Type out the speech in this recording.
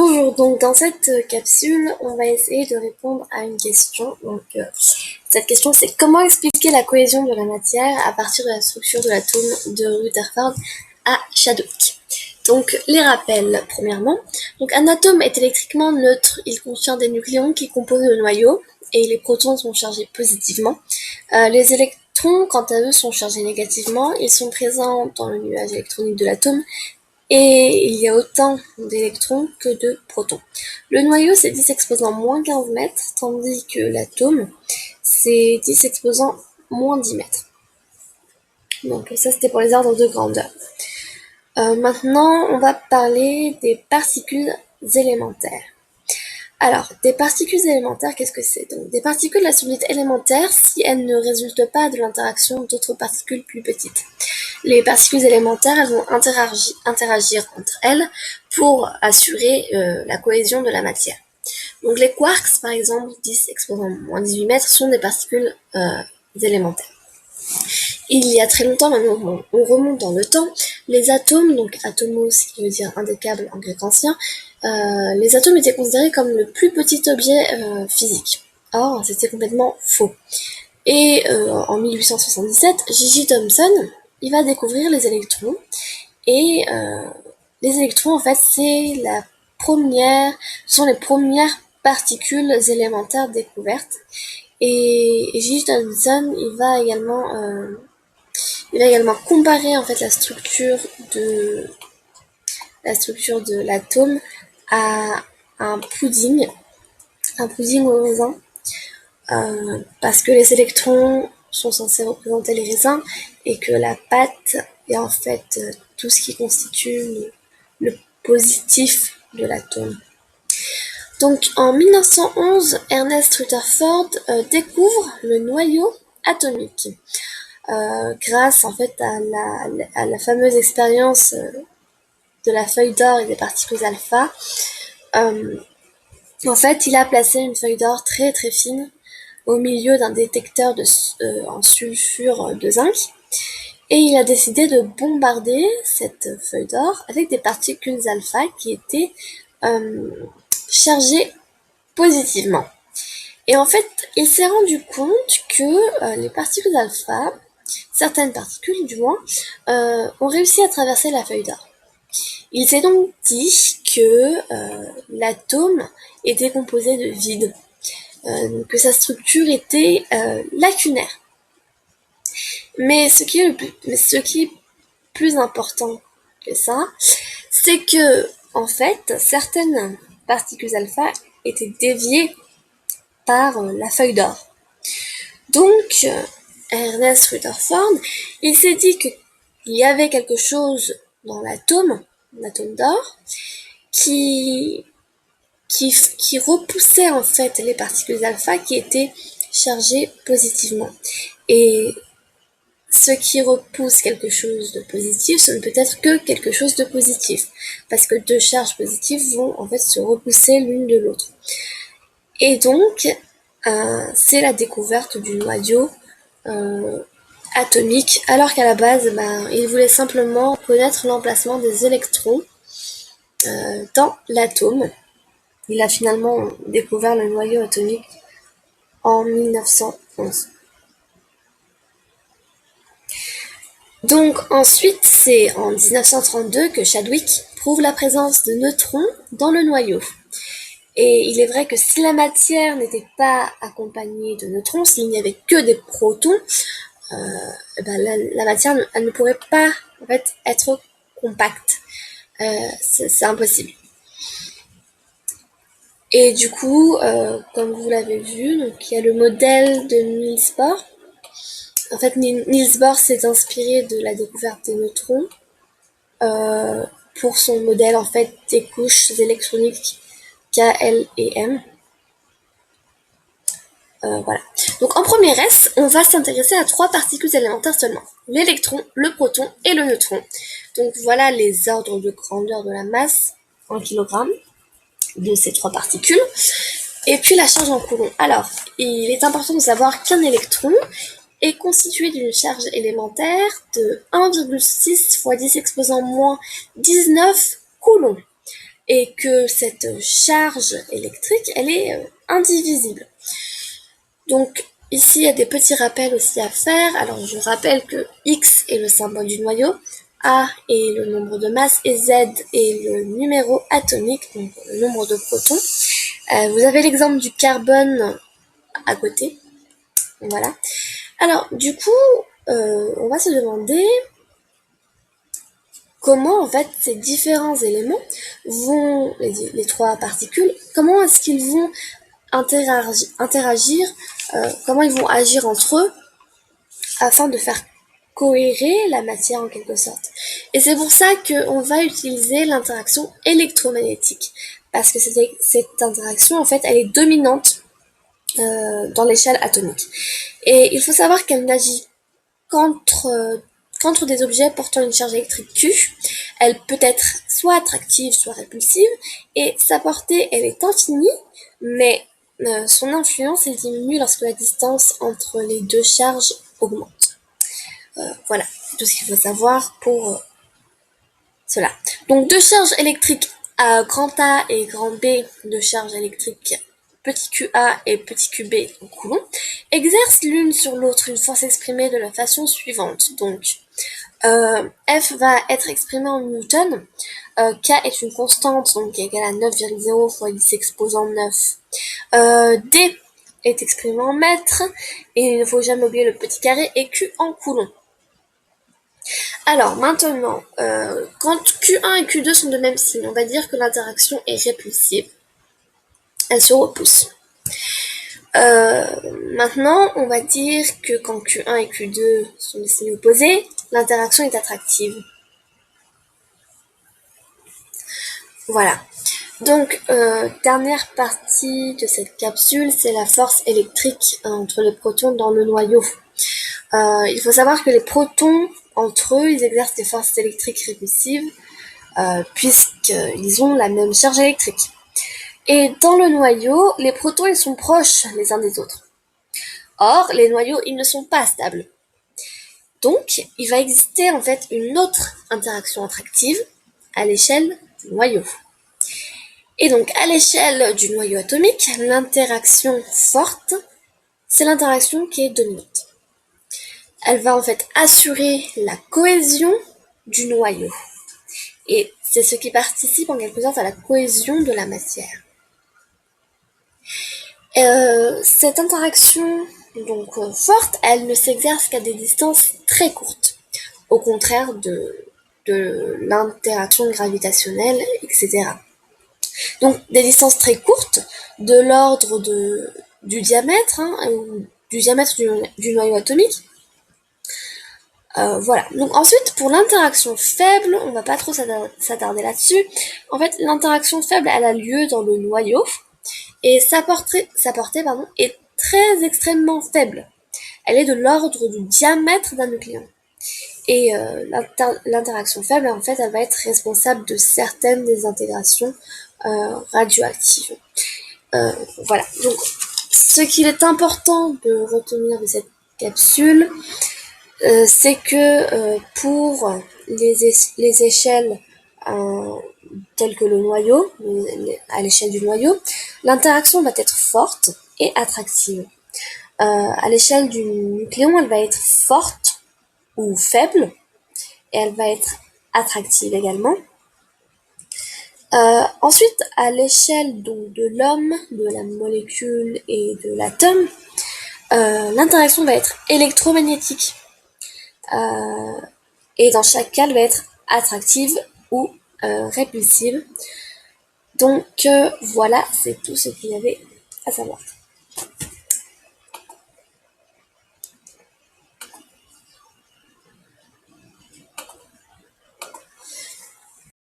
Bonjour, donc dans cette capsule, on va essayer de répondre à une question. Cette question, c'est comment expliquer la cohésion de la matière à partir de la structure de l'atome de Rutherford à Chadwick. Donc, les rappels, premièrement. Donc, un atome est électriquement neutre. Il contient des nucléons qui composent le noyau et les protons sont chargés positivement. Les électrons, quant à eux, sont chargés négativement. Ils sont présents dans le nuage électronique de l'atome et il y a autant d'électrons que de protons. Le noyau, c'est 10 exposant moins 15 mètres, tandis que l'atome, c'est 10 exposant moins 10 mètres. Donc ça, c'était pour les ordres de grandeur. Maintenant, on va parler des particules élémentaires. Alors, des particules élémentaires, qu'est-ce que c'est? Donc, des particules à solide élémentaire si elles ne résultent pas de l'interaction d'autres particules plus petites. Les particules élémentaires, elles vont interagir entre elles pour assurer la cohésion de la matière. Donc les quarks, par exemple, 10 exposant moins 18 mètres, sont des particules élémentaires. Il y a très longtemps, maintenant on remonte dans le temps, les atomes, donc atomos, qui veut dire indécable en grec ancien, les atomes étaient considérés comme le plus petit objet physique. Or, c'était complètement faux. Et en 1877, J.J. Thomson, il va découvrir les électrons. Et les électrons, en fait, sont les premières particules élémentaires découvertes. Et J.J. Thomson, il va également comparer en fait la structure de l'atome à un pudding au raisin, parce que les électrons sont censés représenter les raisins et que la pâte est en fait tout ce qui constitue le positif de l'atome. Donc en 1911, Ernest Rutherford découvre le noyau atomique grâce en fait à la fameuse expérience de la feuille d'or et des particules alpha. En fait, il a placé une feuille d'or très très fine au milieu d'un détecteur en sulfure de zinc, et il a décidé de bombarder cette feuille d'or avec des particules alpha qui étaient chargées positivement. Et en fait, il s'est rendu compte que les particules alpha, certaines particules du moins, ont réussi à traverser la feuille d'or. Il s'est donc dit que l'atome était composé de vide, que sa structure était lacunaire. Mais ce qui est plus important que ça, c'est que en fait, certaines particules alpha étaient déviées par la feuille d'or. Donc, Ernest Rutherford, il s'est dit qu'il y avait quelque chose dans l'atome d'or, qui repoussait en fait les particules alpha qui étaient chargées positivement. Et ce qui repousse quelque chose de positif, ce ne peut être que quelque chose de positif, parce que deux charges positives vont en fait se repousser l'une de l'autre. Et donc, c'est la découverte du noyau atomique, alors qu'à la base, il voulait simplement connaître l'emplacement des électrons dans l'atome. Il a finalement découvert le noyau atomique en 1911. Donc ensuite, c'est en 1932 que Chadwick prouve la présence de neutrons dans le noyau. Et il est vrai que si la matière n'était pas accompagnée de neutrons, s'il n'y avait que des protons, la matière elle ne pourrait pas en fait être compacte. C'est impossible. Et du coup, comme vous l'avez vu, donc il y a le modèle de Niels Bohr. En fait, Niels Bohr s'est inspiré de la découverte des neutrons pour son modèle en fait des couches électroniques K, L et M. Voilà. Donc en premier S, on va s'intéresser à 3 particules élémentaires seulement. L'électron, le proton et le neutron. Donc voilà les ordres de grandeur de la masse en kilogrammes de ces 3 particules. Et puis la charge en coulomb. Alors, il est important de savoir qu'un électron est constitué d'une charge élémentaire de 1,6 fois 10 exposant moins 19 coulombs. et que cette charge électrique, elle est indivisible. Donc ici, il y a des petits rappels aussi à faire. Alors je rappelle que X est le symbole du noyau, A est le nombre de masse et Z est le numéro atomique, donc le nombre de protons. Vous avez l'exemple du carbone à côté. Voilà. Alors du coup, on va se demander comment en fait ces différents éléments vont, les trois particules, comment est-ce qu'ils vont interagir, comment ils vont agir entre eux afin de faire cohérer la matière en quelque sorte. Et c'est pour ça qu'on va utiliser l'interaction électromagnétique, parce que cette interaction en fait elle est dominante dans l'échelle atomique. Et il faut savoir qu'elle n'agit qu'entre des objets portant une charge électrique Q. Elle peut être soit attractive, soit répulsive, et sa portée elle est infinie, mais son influence elle diminue lorsque la distance entre les deux charges augmente. Voilà, tout ce qu'il faut savoir pour cela. Donc deux charges électriques à grand A et grand B, deux charges électriques petit QA et petit QB en coulomb, exercent l'une sur l'autre une force exprimée de la façon suivante. Donc F va être exprimé en Newton, K est une constante, donc égale à 9,0 fois 10 exposant 9. D est exprimé en mètres, et il ne faut jamais oublier le petit carré, et Q en coulomb. Alors maintenant, quand Q1 et Q2 sont de même signe, on va dire que l'interaction est répulsive. Elle se repousse. Maintenant, on va dire que quand Q1 et Q2 sont de signes opposés, l'interaction est attractive. Voilà. Donc, dernière partie de cette capsule, c'est la force électrique entre les protons dans le noyau. Il faut savoir que les protons, entre eux, ils exercent des forces électriques répulsives, puisqu'ils ont la même charge électrique. Et dans le noyau, les protons, ils sont proches les uns des autres. Or, les noyaux, ils ne sont pas stables. Donc, il va exister en fait une autre interaction attractive à l'échelle du noyau. Et donc, à l'échelle du noyau atomique, l'interaction forte, c'est l'interaction qui est dominante. Elle va en fait assurer la cohésion du noyau. Et c'est ce qui participe en quelque sorte à la cohésion de la matière. Cette interaction donc forte, elle ne s'exerce qu'à des distances très courtes, au contraire de l'interaction gravitationnelle, etc. Donc des distances très courtes, de l'ordre du diamètre, ou du diamètre du noyau atomique. Voilà. Donc ensuite, pour l'interaction faible, on va pas trop s'attarder là-dessus. En fait, l'interaction faible, elle a lieu dans le noyau, et sa portée est très extrêmement faible. Elle est de l'ordre du diamètre d'un nucléon. Et l'interaction faible, en fait, elle va être responsable de certaines désintégrations radioactives. Voilà. Donc, ce qu'il est important de retenir de cette capsule, c'est que pour les échelles telles que le noyau, à l'échelle du noyau, l'interaction va être forte et attractive. À l'échelle du nucléon, elle va être forte ou faible, et elle va être attractive également. Ensuite, à l'échelle donc de l'homme, de la molécule et de l'atome, l'interaction va être électromagnétique. Et dans chaque cas, elle va être attractive ou répulsive. Donc voilà, c'est tout ce qu'il y avait à savoir.